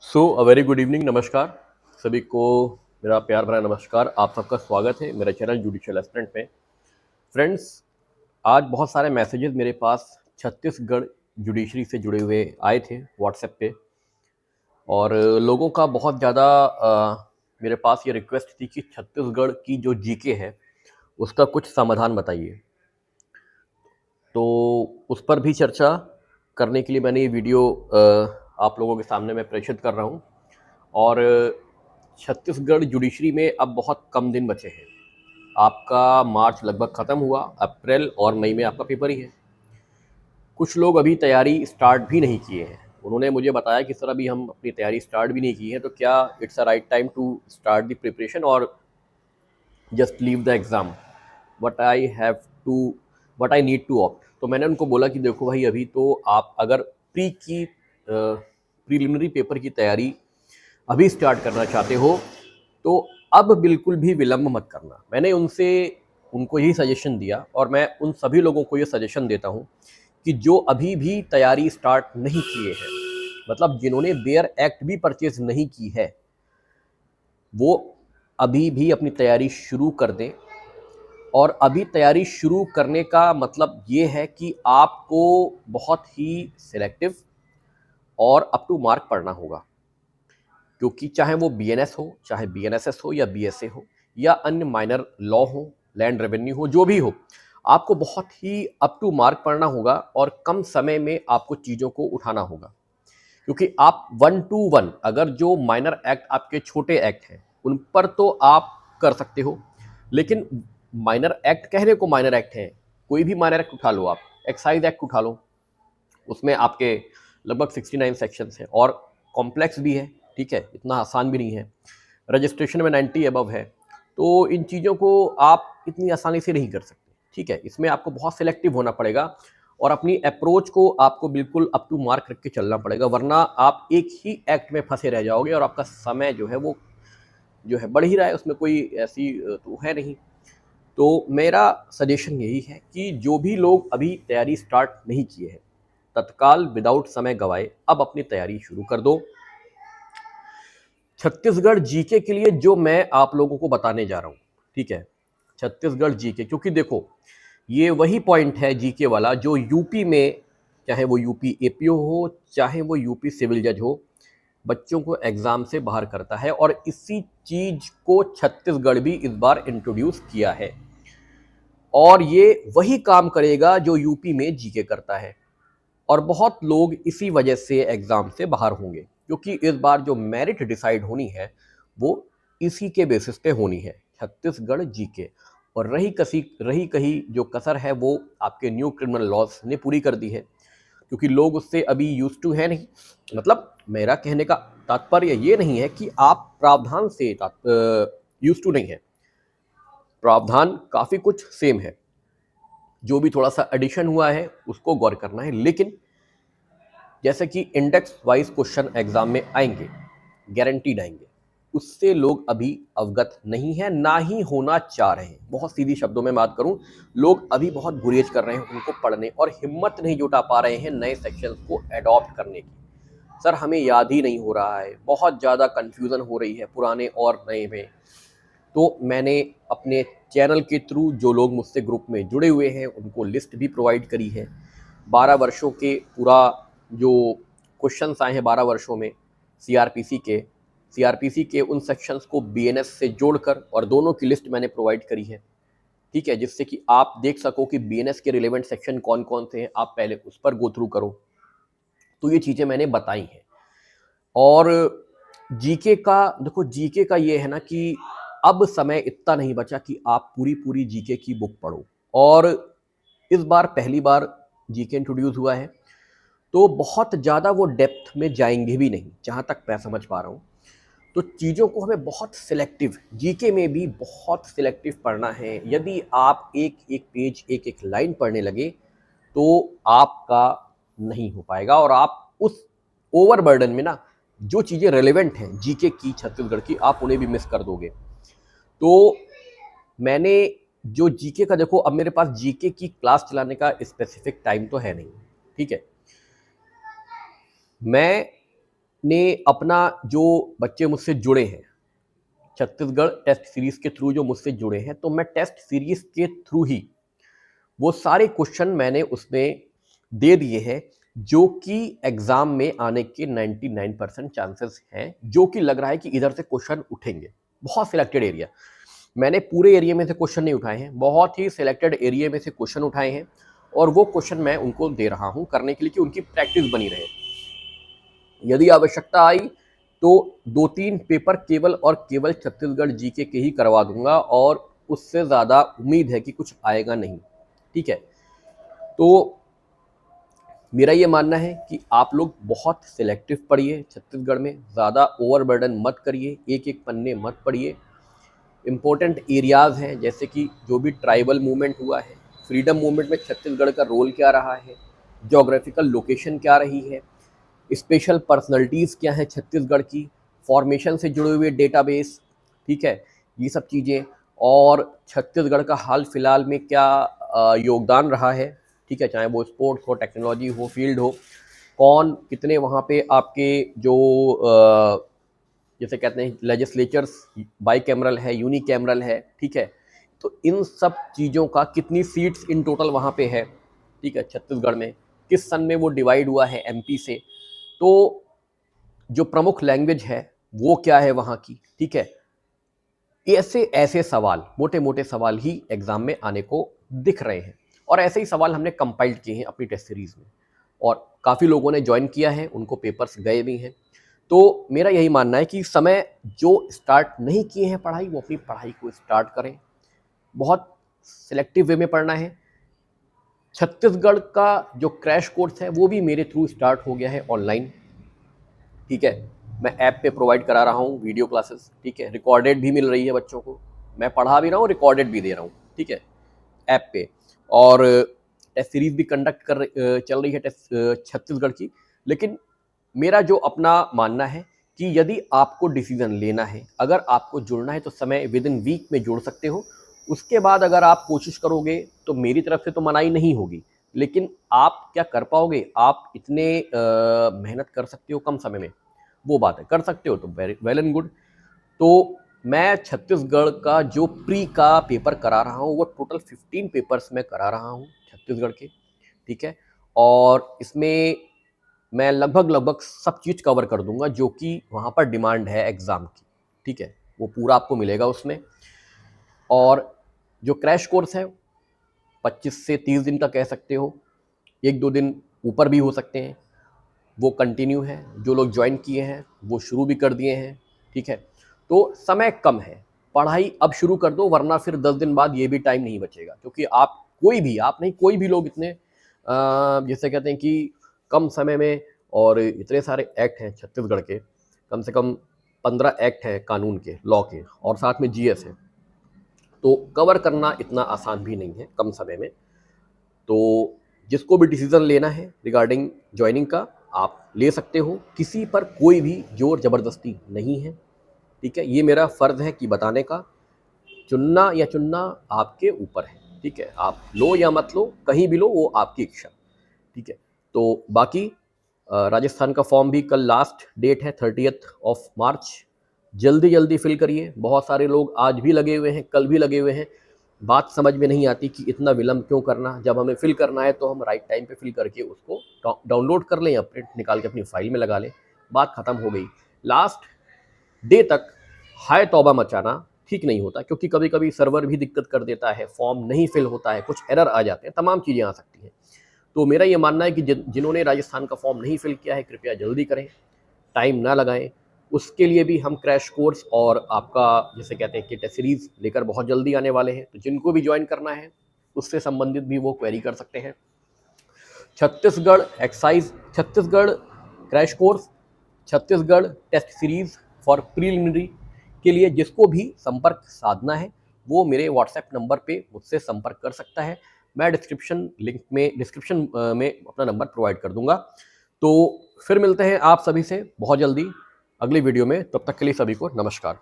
A very good evening, नमस्कार सभी को। मेरा प्यार भरा नमस्कार। आप सबका स्वागत है मेरे चैनल जुडिशियल एस्पिरेंट में। फ्रेंड्स, आज बहुत सारे मैसेजेस मेरे पास छत्तीसगढ़ जुडिशरी से जुड़े हुए आए थे व्हाट्सएप पे, और लोगों का बहुत ज़्यादा मेरे पास ये रिक्वेस्ट थी कि छत्तीसगढ़ की जो जीके है उसका कुछ समाधान बताइए। तो उस पर भी चर्चा करने के लिए मैंने ये वीडियो आप लोगों के सामने मैं प्रेषित कर रहा हूँ। और छत्तीसगढ़ जुडिशरी में अब बहुत कम दिन बचे हैं। आपका मार्च लगभग ख़त्म हुआ, अप्रैल और मई में आपका पेपर ही है। कुछ लोग अभी तैयारी स्टार्ट भी नहीं किए हैं। उन्होंने मुझे बताया कि सर अभी हम अपनी तैयारी स्टार्ट भी नहीं की है, तो क्या it's a right time to start the preparation और just leave the exam, what I need to opt. तो मैंने उनको बोला कि देखो भाई, अभी तो आप अगर प्रीलिमिनरी पेपर की तैयारी अभी स्टार्ट करना चाहते हो तो अब बिल्कुल भी विलंब मत करना। मैंने उनको यही सजेशन दिया, और मैं उन सभी लोगों को ये सजेशन देता हूँ कि जो अभी भी तैयारी स्टार्ट नहीं किए हैं, मतलब जिन्होंने बेयर एक्ट भी परचेज नहीं की है, वो अभी भी अपनी तैयारी शुरू कर दें। और अभी तैयारी शुरू करने का मतलब ये है कि आपको बहुत ही सिलेक्टिव और अप टू मार्क पढ़ना होगा, क्योंकि चाहे वो बीएनएस हो, चाहे बीएनएसएस हो, या बीएसए हो, या अन्य माइनर लॉ हो, लैंड रेवेन्यू हो, जो भी हो, आपको बहुत ही अप टू मार्क पढ़ना होगा और कम समय में आपको चीज़ों को उठाना होगा। क्योंकि आप 1 to 1 अगर जो माइनर एक्ट आपके छोटे एक्ट हैं उन पर तो आप कर सकते हो, लेकिन माइनर एक्ट कहने को माइनर एक्ट हैं, कोई भी माइनर एक्ट उठा लो, आप एक्साइज एक्ट उठा लो, उसमें आपके लगभग 69 सेक्शंस हैं और कॉम्प्लेक्स भी है, ठीक है, इतना आसान भी नहीं है। रजिस्ट्रेशन में 90 अबव है, तो इन चीज़ों को आप इतनी आसानी से नहीं कर सकते, ठीक है। इसमें आपको बहुत सिलेक्टिव होना पड़ेगा और अपनी अप्रोच को आपको बिल्कुल अप टू मार्क रख के चलना पड़ेगा, वरना आप एक ही एक्ट में फंसे रह जाओगे और आपका समय जो है वो जो है बढ़ ही रहा है, उसमें कोई ऐसी तो है नहीं। तो मेरा सजेशन यही है कि जो भी लोग अभी तैयारी स्टार्ट नहीं किए हैं, तत्काल विदाउट समय गवाए अब अपनी तैयारी शुरू कर दो। छत्तीसगढ़ जीके के लिए जो मैं आप लोगों को बताने जा रहा हूँ, ठीक है, छत्तीसगढ़ जीके, क्योंकि देखो ये वही पॉइंट है जीके वाला जो यूपी में, चाहे वो यूपी एपीओ हो, चाहे वो यूपी सिविल जज हो, बच्चों को एग्जाम से बाहर करता है। और इसी चीज को छत्तीसगढ़ भी इस बार इंट्रोड्यूस किया है, और ये वही काम करेगा जो यूपी में जीके करता है। और बहुत लोग इसी वजह से एग्ज़ाम से बाहर होंगे, क्योंकि इस बार जो मेरिट डिसाइड होनी है वो इसी के बेसिस पे होनी है, छत्तीसगढ़ जीके। और रही कही जो कसर है वो आपके न्यू क्रिमिनल लॉज ने पूरी कर दी है, क्योंकि लोग उससे अभी यूज टू है नहीं। मतलब मेरा कहने का तात्पर्य ये नहीं है कि आप प्रावधान से यूज टू नहीं है, प्रावधान काफ़ी कुछ सेम है, जो भी थोड़ा सा एडिशन हुआ है उसको गौर करना है। लेकिन जैसे कि इंडेक्स वाइज क्वेश्चन एग्जाम में आएंगे, गारंटीड आएंगे, उससे लोग अभी अवगत नहीं है, ना ही होना चाह रहे हैं। बहुत सीधी शब्दों में बात करूं, लोग अभी बहुत गुरेज कर रहे हैं उनको पढ़ने, और हिम्मत नहीं जुटा पा रहे हैं नए सेक्शंस को एडॉप्ट करने की। सर हमें याद ही नहीं हो रहा है, बहुत ज़्यादा कन्फ्यूज़न हो रही है पुराने और नए में। तो मैंने अपने चैनल के थ्रू जो लोग मुझसे ग्रुप में जुड़े हुए हैं उनको लिस्ट भी प्रोवाइड करी है। 12 वर्षों के पूरा जो क्वेश्चंस आए हैं 12 वर्षों में सीआरपीसी के उन सेक्शंस को बीएनएस से जोड़कर, और दोनों की लिस्ट मैंने प्रोवाइड करी है, ठीक है, जिससे कि आप देख सको कि बीएनएस के रिलेवेंट सेक्शन कौन कौन से हैं, आप पहले उस पर गो थ्रू करो। तो ये चीज़ें मैंने बताई हैं। और जीके का देखो, जीके का ये है ना कि अब समय इतना नहीं बचा कि आप पूरी पूरी जीके की बुक पढ़ो। और इस बार पहली बार जीके इंट्रोड्यूस हुआ है, तो बहुत ज़्यादा वो डेप्थ में जाएंगे भी नहीं, जहाँ तक मैं समझ पा रहा हूँ। तो चीज़ों को हमें बहुत सिलेक्टिव, जीके में भी बहुत सिलेक्टिव पढ़ना है। यदि आप एक एक पेज, एक एक लाइन पढ़ने लगे तो आपका नहीं हो पाएगा, और आप उस ओवरबर्डन में ना जो चीज़ें रेलेवेंट हैं जीके की छत्तीसगढ़ की, आप उन्हें भी मिस कर दोगे। तो मैंने जो जीके का, देखो अब मेरे पास जीके की क्लास चलाने का स्पेसिफिक टाइम तो है नहीं, ठीक है। मैं ने अपना जो बच्चे मुझसे जुड़े हैं छत्तीसगढ़ टेस्ट सीरीज के थ्रू, जो मुझसे जुड़े हैं, तो मैं टेस्ट सीरीज के थ्रू ही वो सारे क्वेश्चन मैंने उसमें दे दिए हैं जो कि एग्जाम में आने के 99% चांसेस हैं, जो कि लग रहा है कि इधर से क्वेश्चन उठेंगे। बहुत सिलेक्टेड एरिया, मैंने पूरे एरिया में से क्वेश्चन नहीं उठाए हैं, बहुत ही सिलेक्टेड एरिया में से क्वेश्चन उठाए हैं और वो क्वेश्चन मैं उनको दे रहा हूं करने के लिए कि उनकी प्रैक्टिस बनी रहे। यदि आवश्यकता आई तो 2-3 पेपर केवल और केवल छत्तीसगढ़ जीके के ही करवा दूंगा और उससे ज़्यादा उम्मीद है कि कुछ आएगा नहीं। ठीक है, तो मेरा ये मानना है कि आप लोग बहुत सिलेक्टिव पढ़िए, छत्तीसगढ़ में ज़्यादा ओवरबर्डन मत करिए, एक एक पन्ने मत पढ़िए। इम्पोर्टेंट एरियाज़ हैं जैसे कि जो भी ट्राइबल मूवमेंट हुआ है, फ्रीडम मूवमेंट में छत्तीसगढ़ का रोल क्या रहा है, जोग्राफिकल लोकेशन क्या रही है, स्पेशल पर्सनैलिटीज़ क्या हैं छत्तीसगढ़ की, फॉर्मेशन से जुड़े हुए डेटाबेस, ठीक है, ये सब चीज़ें, और छत्तीसगढ़ का हाल फिलहाल में क्या योगदान रहा है, ठीक है, चाहे वो स्पोर्ट्स हो, टेक्नोलॉजी हो, फील्ड हो, कौन कितने वहाँ पे आपके जो जैसे कहते हैं लेजिस्लेचर्स बाई कैमरल है, यूनी कैमरल है, ठीक है, तो इन सब चीज़ों का कितनी सीट्स इन टोटल वहाँ पे है, ठीक है, छत्तीसगढ़ में किस सन में वो डिवाइड हुआ है एमपी से, तो जो प्रमुख लैंग्वेज है वो क्या है वहाँ की, ठीक है, ऐसे ऐसे सवाल, मोटे मोटे सवाल ही एग्जाम में आने को दिख रहे हैं और ऐसे ही सवाल हमने कंपाइल्ड किए हैं अपनी टेस्ट सीरीज में और काफ़ी लोगों ने ज्वाइन किया है, उनको पेपर्स गए भी हैं। तो मेरा यही मानना है कि समय जो स्टार्ट नहीं किए हैं पढ़ाई, वो अपनी पढ़ाई को स्टार्ट करें, बहुत सिलेक्टिव वे में पढ़ना है। छत्तीसगढ़ का जो क्रैश कोर्स है वो भी मेरे थ्रू स्टार्ट हो गया है ऑनलाइन, ठीक है, मैं ऐप पे प्रोवाइड करा रहा हूँ वीडियो क्लासेस, ठीक है, रिकॉर्डेड भी मिल रही है बच्चों को, मैं पढ़ा भी रहा हूँ, रिकॉर्डेड भी दे रहा हूँ, ठीक है, ऐप पे, और टेस्ट सीरीज भी कंडक्ट चल रही है टेस्ट छत्तीसगढ़ की। लेकिन मेरा जो अपना मानना है कि यदि आपको डिसीजन लेना है, अगर आपको जुड़ना है तो समय विद इन वीक में जुड़ सकते हो, उसके बाद अगर आप कोशिश करोगे तो मेरी तरफ से तो मनाही नहीं होगी, लेकिन आप क्या कर पाओगे, आप इतने मेहनत कर सकते हो कम समय में, वो बात है, कर सकते हो तो वेल एंड गुड। तो मैं छत्तीसगढ़ का जो प्री का पेपर करा रहा हूँ वो टोटल 15 पेपर्स में करा रहा हूँ छत्तीसगढ़ के, ठीक है, और इसमें मैं लगभग सब चीज़ कवर कर दूंगा जो कि वहाँ पर डिमांड है एग्ज़ाम की, ठीक है, वो पूरा आपको मिलेगा उसमें। और जो क्रैश कोर्स है 25 से 30 दिन का कह सकते हो, 1-2 दिन ऊपर भी हो सकते हैं, वो कंटिन्यू है, जो लोग ज्वाइन किए हैं वो शुरू भी कर दिए हैं, ठीक है, तो समय कम है, पढ़ाई अब शुरू कर दो वरना फिर 10 दिन बाद ये भी टाइम नहीं बचेगा, क्योंकि आप कोई भी, आप नहीं कोई भी लोग इतने जैसे कहते हैं कि कम समय में, और इतने सारे एक्ट हैं छत्तीसगढ़ के, कम से कम 15 एक्ट हैं कानून के, लॉ के, और साथ में जीएस है, तो कवर करना इतना आसान भी नहीं है कम समय में। तो जिसको भी डिसीजन लेना है रिगार्डिंग ज्वाइनिंग का आप ले सकते हो, किसी पर कोई भी जोर ज़बरदस्ती नहीं है, ठीक है, ये मेरा फ़र्ज़ है कि बताने का, चुनना या चुनना आपके ऊपर है, ठीक है, आप लो या मत लो, कहीं भी लो, वो आपकी इच्छा, ठीक है। तो बाकी राजस्थान का फॉर्म भी कल लास्ट डेट है 30 मार्च, जल्दी जल्दी फिल करिए, बहुत सारे लोग आज भी लगे हुए हैं, कल भी लगे हुए हैं, बात समझ में नहीं आती कि इतना विलम्ब क्यों करना, जब हमें फिल करना है तो हम राइट टाइम पे फिल करके उसको डाउनलोड कर लें या प्रिंट निकाल के अपनी फाइल में लगा लें, बात ख़त्म हो गई। लास्ट डे तक हाय तौबा मचाना ठीक नहीं होता, क्योंकि कभी कभी सर्वर भी दिक्कत कर देता है, फॉर्म नहीं फिल होता है, कुछ एरर आ जाते हैं, तमाम चीज़ें आ सकती हैं। तो मेरा ये मानना है कि जिन्होंने राजस्थान का फॉर्म नहीं फिल किया है कृपया जल्दी करें, टाइम ना लगाएं, उसके लिए भी हम क्रैश कोर्स और आपका जैसे कहते हैं कि टेस्ट सीरीज लेकर बहुत जल्दी आने वाले हैं, तो जिनको भी ज्वाइन करना है उससे संबंधित भी वो क्वेरी कर सकते हैं। Chhattisgarh excise, Chhattisgarh crash course, Chhattisgarh test series for preliminary के लिए जिसको भी संपर्क साधना है वो मेरे व्हाट्सएप नंबर पे मुझसे संपर्क कर सकता है, मैं डिस्क्रिप्शन में अपना नंबर प्रोवाइड कर दूंगा। तो फिर मिलते हैं आप सभी से बहुत जल्दी अगली वीडियो में, तब तक के लिए सभी को नमस्कार।